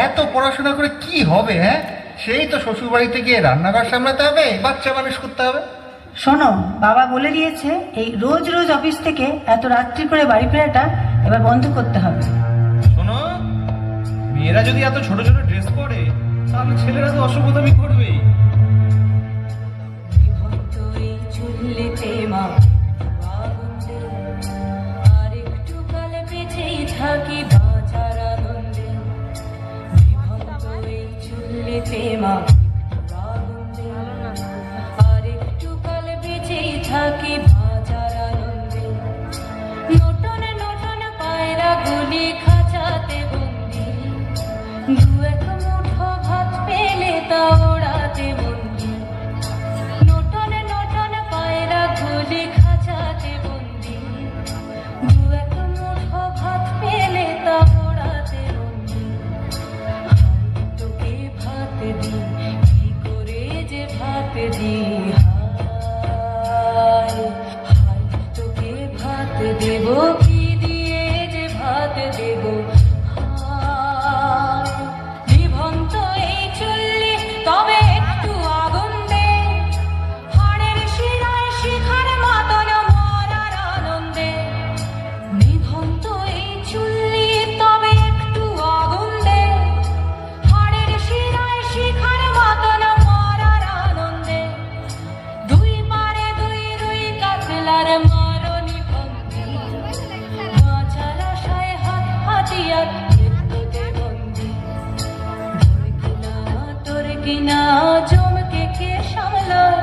এত পড়াশোনা করে কি হবে? হ্যাঁ, সেই তো শ্বশুর বাড়িতে গিয়ে রান্নাঘর সামলাতে হবে, বাচ্চা মানুষ করতে হবে। শোনো, বাবা বলে দিয়েছে এই রোজ রোজ অফিস থেকে এত রাত্রি করে বাড়ি ফেরাটা এবার বন্ধ করতে হবে। শোনো, মেয়েরা যদি এত ছোট ছোট ড্রেস পরে তাহলে ছেলেরা তো অসভ্যতামি করবেই। থাকি বাঁচার আনন্দে, বিভক্ত এই চুল্লিতে মা আনন্দে, আর একটু কাল বেঁচেই থাকি বাঁচার আনন্দে। নটন নটন পায়রা গুলি খাঁচাতে বন্দি, দু এক মুঠো ভাত পেলে তা ওড়াতে বন্দি। নটন নটন পায়রা গুলি খাঁচাতে বন্দি, দু এক মুঠো ভাত পেলে তা ওড়াতে বন্দি। তোকে ভাত দি, কি করে যে ভাত দি, হায় হায় তোকে ভাত দেব, কি দিয়ে যে ভাত দেব, হায়। জীবন্ত এই চুল্লি তবে একটু আগুন দে, হাড়ের শিরায় শিখার মাতন মরার আনন্দে। নিভন্ত এই চুল্লি তবে একটু আগুন দে, হাড়ের শিরায় শিখার মাতন মরার আনন্দে। দুই পারে দুই রুই কাতলার মারণি বন্দি, বাঁচার আশায় হাত হাতিয়ার মৃত্যুতে বন্দি। তোর কিনা জমকে কে সামলায়,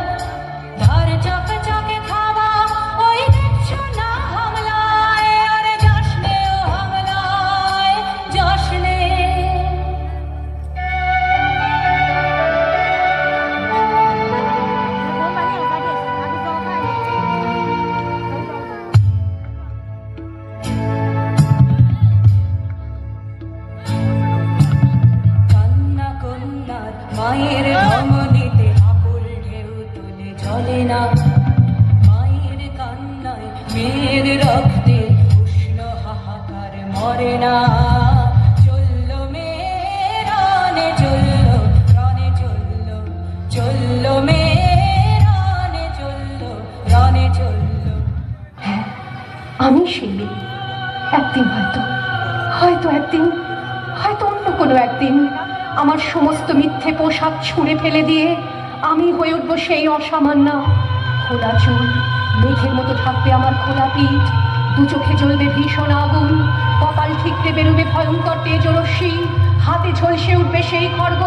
ধার চকে চকে খাওয়া ওই দেখছো না হামলায়, আরে যাসনে ও হামলায় যাসনে। কান্না কন্যার মায়ের ধমনীতে আকুল ঢেউ তুলে চলে না, মায়ের কান্নায় মেয়ের রক্তে উষ্ণ হাহাকার মরে না। চললো মেয়ে রানে চললো, রানে চললো, চললো মেয়ে রানে চললো, রানে চললো। হ্যাঁ, আমি সেই মেয়ে। একদিন হয়তো একদিন, হয়তো অন্য কোনো একদিন আমার সমস্ত মিথ্যে পোশাক ছুঁড়ে ফেলে দিয়ে আমি হয়ে উঠবো সেই অসামান্য। খোলা চুল, মেঘের মতো থাকবে আমার খোলা পিঠ, দু চোখে জ্বলবে ভীষণ আগুন, কপাল ঠিকতে বেরোবে ভয়ঙ্কর তেজরশ্মি, হাতে ঝলসে উঠবে সেই খড়গ,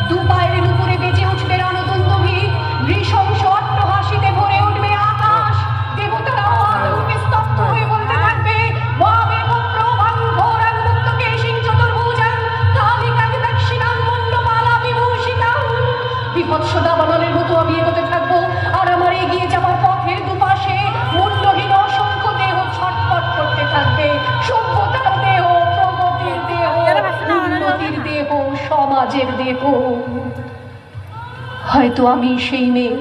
দু পায়ের উপরে বেজে উঠবে রণদুন্দুভি, নৃশংস অট্টহাসিতে ভরে উঠবে আকাশ, দেবতারাও আতঙ্কে স্তব্ধ হয়ে বলতে থাকবে, ওয়াবে পুত্রবাং ঘোরাং মুক্তকেশিং চতুর্ভুজাং কালিকাং দক্ষিণাং মুণ্ডমালা বিভূষিতাং। বিভৎস দাবানলের মতো আমি এগোতে থাকবো, আর আমার এগিয়ে যাওয়ার পথের দুপাশে মুন্ডহীন অসংখ্য দেহ ছটফট করতে থাকবে। সভ্যতার দেহ, প্রগতির দেহ, উন্নতির দেহ, সমাজের দেহ। হয়তো আমি সেই মেয়ে,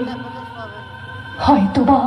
হয়তোবা।